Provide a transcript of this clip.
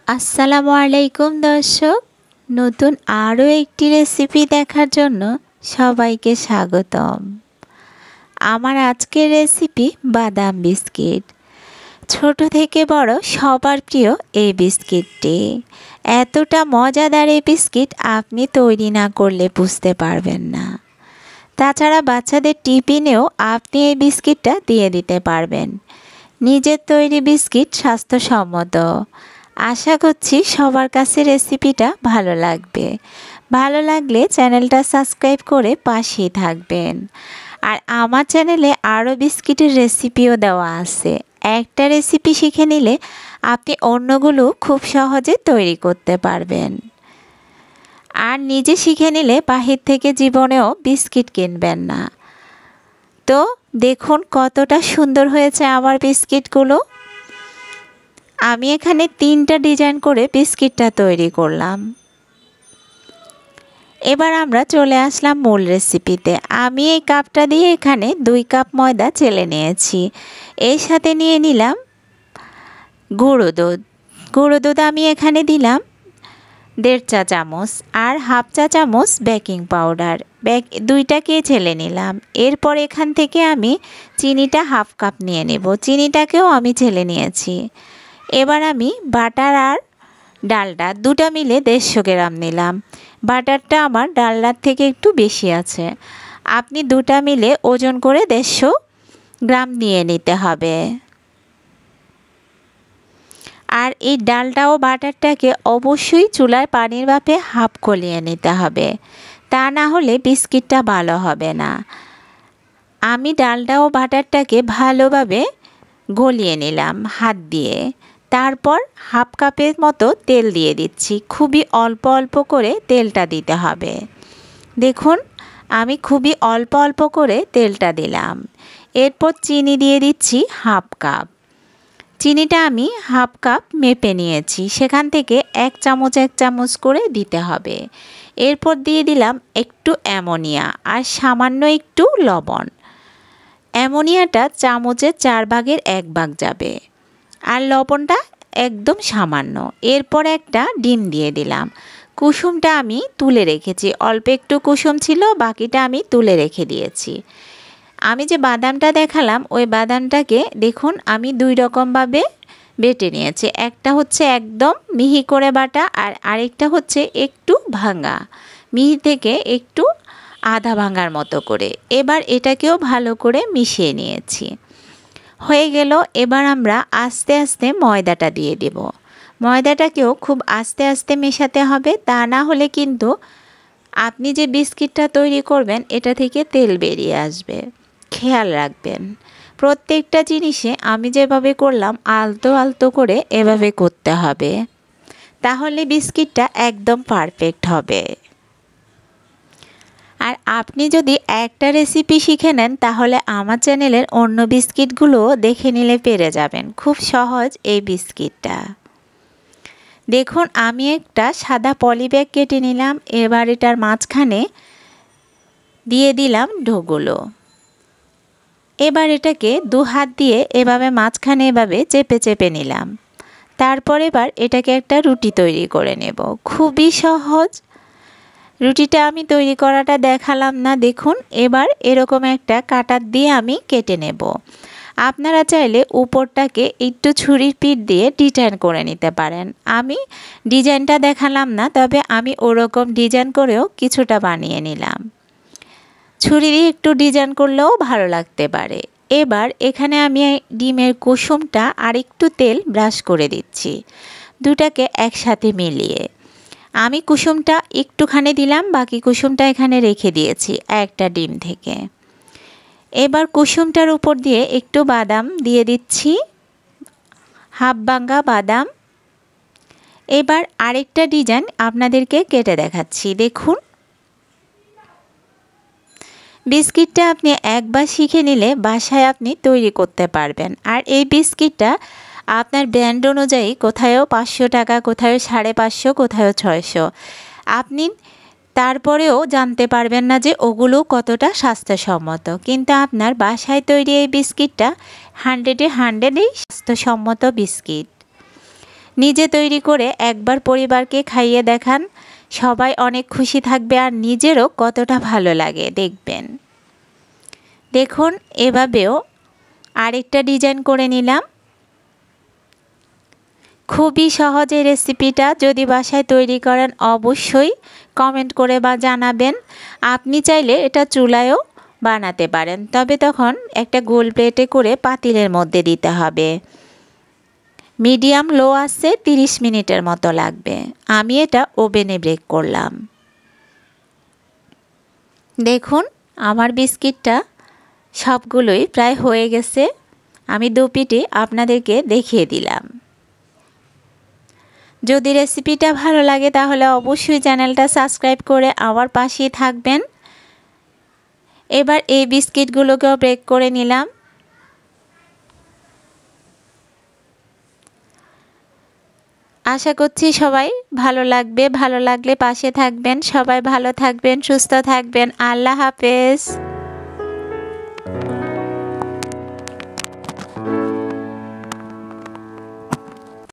আসসালামু আলাইকুম দর্শক, নতুন আরও একটি রেসিপি দেখার জন্য সবাইকে স্বাগতম। আমার আজকের রেসিপি বাদাম বিস্কিট। ছোট থেকে বড় সবার প্রিয় এই বিস্কিটটি। এতটা মজাদার এই বিস্কিট আপনি তৈরি না করলে বুঝতে পারবেন না। তাছাড়া বাচ্চাদের টিফিনেও আপনি এই বিস্কিটটা দিয়ে দিতে পারবেন। নিজের তৈরি বিস্কিট স্বাস্থ্যসম্মত। আশা করছি সবার কাছে রেসিপিটা ভালো লাগবে। ভালো লাগলে চ্যানেলটা সাবস্ক্রাইব করে পাশেই থাকবেন। আর আমার চ্যানেলে আরও বিস্কিটের রেসিপিও দেওয়া আছে। একটা রেসিপি শিখে নিলে আপনি অন্যগুলো খুব সহজে তৈরি করতে পারবেন। আর নিজে শিখে নিলে বাহির থেকে জীবনেও বিস্কিট কিনবেন না। তো দেখুন কতটা সুন্দর হয়েছে আমার বিস্কিটগুলো। আমি এখানে 3টা ডিজাইন করে বিস্কিটটা তৈরি করলাম। এবার আমরা চলে আসলাম মূল রেসিপিতে। আমি এই কাপটা দিয়ে এখানে 2 কাপ ময়দা চেলে নিয়েছি। এর সাথে নিয়ে নিলাম গুঁড়ো দুধ। গুঁড়ো দুধ আমি এখানে দিলাম 1.5 চা চামচ আর 1/2 চা চামচ বেকিং পাউডার। দুইটাকে ছেলে নিলাম। এরপর এখান থেকে আমি চিনিটা 1/2 কাপ নিয়ে নেব। চিনিটাকেও আমি ছেলে নিয়েছি। এবার আমি বাটার আর ডালডা দুটা মিলে 150 গ্রাম নিলাম। বাটারটা আমার ডালডার থেকে একটু বেশি আছে। আপনি দুটা মিলে ওজন করে 150 গ্রাম নিয়ে নিতে হবে। আর এই ডালডা ও বাটারটাকে অবশ্যই চুলায় পানির ভাপে হাফ গলিয়ে নিতে হবে, তা না হলে বিস্কিটটা ভালো হবে না। আমি ডালডা ও বাটারটাকে ভালোভাবে গলিয়ে নিলাম হাত দিয়ে। তারপর 1/2 কাপের মতো তেল দিয়ে দিচ্ছি। খুবই অল্প অল্প করে তেলটা দিতে হবে। দেখুন আমি খুবই অল্প অল্প করে তেলটা দিলাম। এরপর চিনি দিয়ে দিচ্ছি 1/2 কাপ। চিনিটা আমি 1/2 কাপ মেপে নিয়েছি, সেখান থেকে 1 চামচ করে দিতে হবে। এরপর দিয়ে দিলাম একটু অ্যামোনিয়া আর সামান্য একটু লবণ। অ্যামোনিয়াটা চামচের 4 ভাগের 1 ভাগ যাবে আর লবণটা একদম সামান্য। এরপর একটা ডিম দিয়ে দিলাম। কুসুমটা আমি তুলে রেখেছি, অল্প একটু কুসুম ছিল, বাকিটা আমি তুলে রেখে দিয়েছি। আমি যে বাদামটা দেখালাম ওই বাদামটাকে দেখুন আমি 2 রকমভাবে বেটে নিয়েছি। একটা হচ্ছে একদম মিহি করে বাটা আর আরেকটা হচ্ছে একটু ভাঙা, মিহি থেকে একটু আধা ভাঙার মতো করে। এবার এটাকেও ভালো করে মিশিয়ে নিয়েছি। হয়ে গেল। এবার আমরা আস্তে আস্তে ময়দাটা দিয়ে দেব। ময়দাটাকেও খুব আস্তে আস্তে মেশাতে হবে, তা না হলে কিন্তু আপনি যে বিস্কিটটা তৈরি করবেন এটা থেকে তেল বেরিয়ে আসবে। খেয়াল রাখবেন প্রত্যেকটা জিনিসে আমি যেভাবে করলাম আলতো আলতো করে এভাবে করতে হবে, তাহলে বিস্কিটটা একদম পারফেক্ট হবে। আর আপনি যদি একটা রেসিপি শিখে নেন তাহলে আমার চ্যানেলের অন্য বিস্কিটগুলো দেখে নিলে পেরে যাবেন। খুব সহজ এই বিস্কিটটা। দেখুন আমি একটা সাদা পলি ব্যাগ কেটে নিলাম। এবার এটার মাঝখানে দিয়ে দিলাম ডোগুলো। এবার এটাকে 2 হাত দিয়ে এভাবে মাঝখানে এভাবে চেপে চেপে নিলাম। তারপর এবার এটাকে একটা রুটি তৈরি করে নেব। খুবই সহজ। রুটিটা আমি তৈরি করাটা দেখালাম না, দেখুন। এবার এরকম একটা কাটার দিয়ে আমি কেটে নেব। আপনারা চাইলে উপরটাকে একটু ছুরির পিঠ দিয়ে ডিজাইন করে নিতে পারেন। আমি ডিজাইনটা দেখালাম না, তবে আমি ওরকম ডিজাইন করেও কিছুটা বানিয়ে নিলাম। ছুরি দিয়ে একটু ডিজাইন করলেও ভালো লাগতে পারে। এবার এখানে আমি ডিমের কুসুমটা আর একটু তেল ব্রাশ করে দিচ্ছি, দুটাকে একসাথে মিলিয়ে। আমি কুসুমটা একটুখানি দিলাম, বাকি কুসুমটা এখানে রেখে দিয়েছি একটা ডিম থেকে। এবার কুসুমটার উপর দিয়ে একটু বাদাম দিয়ে দিচ্ছি, হাফ ভাঙা বাদাম। এবার আরেকটা ডিজাইন আপনাদেরকে কেটে দেখাচ্ছি। দেখুন বিস্কিটটা আপনি একবার শিখে নিলে বাসায় আপনি তৈরি করতে পারবেন। আর এই বিস্কিটটা আপনার ব্র্যান্ড অনুযায়ী কোথাও 500 টাকা, কোথাও 550, কোথাও 600। আপনি তারপরেও জানতে পারবেন না যে ওগুলো কতটা স্বাস্থ্যসম্মত। কিন্তু আপনার বাসায় তৈরি এই বিস্কিটটা 100-এ 100 স্বাস্থ্যসম্মত বিস্কিট। নিজে তৈরি করে একবার পরিবারকে খাইয়ে দেখান, সবাই অনেক খুশি থাকবে আর নিজেরও কতটা ভালো লাগে দেখবেন। দেখুন এভাবেও আরেকটা ডিজাইন করে নিলাম। খুবই সহজে রেসিপিটা, যদি বাসায় তৈরি করেন অবশ্যই কমেন্ট করে বা জানাবেন। আপনি চাইলে এটা চুলায়ও বানাতে পারেন, তবে তখন একটা গোল প্লেটে করে পাতিলের মধ্যে দিতে হবে। মিডিয়াম লো আছে 30 মিনিটের মতো লাগবে। আমি এটা ওভেনে বেক করলাম। দেখুন আমার বিস্কিটটা সবগুলোই প্রায় হয়ে গেছে। আমি দু পিঠই আপনাদেরকে দেখিয়ে দিলাম। যদি রেসিপিটা ভালো লাগে তাহলে অবশ্যই চ্যানেলটা সাবস্ক্রাইব করে আমার পাশেই থাকবেন। এবার এই বিস্কিটগুলোকেও ব্রেক করে নিলাম। আশা করছি সবাই ভালো লাগবে, ভালো লাগলে পাশে থাকবেন। সবাই ভালো থাকবেন, সুস্থ থাকবেন। আল্লাহ হাফেজ।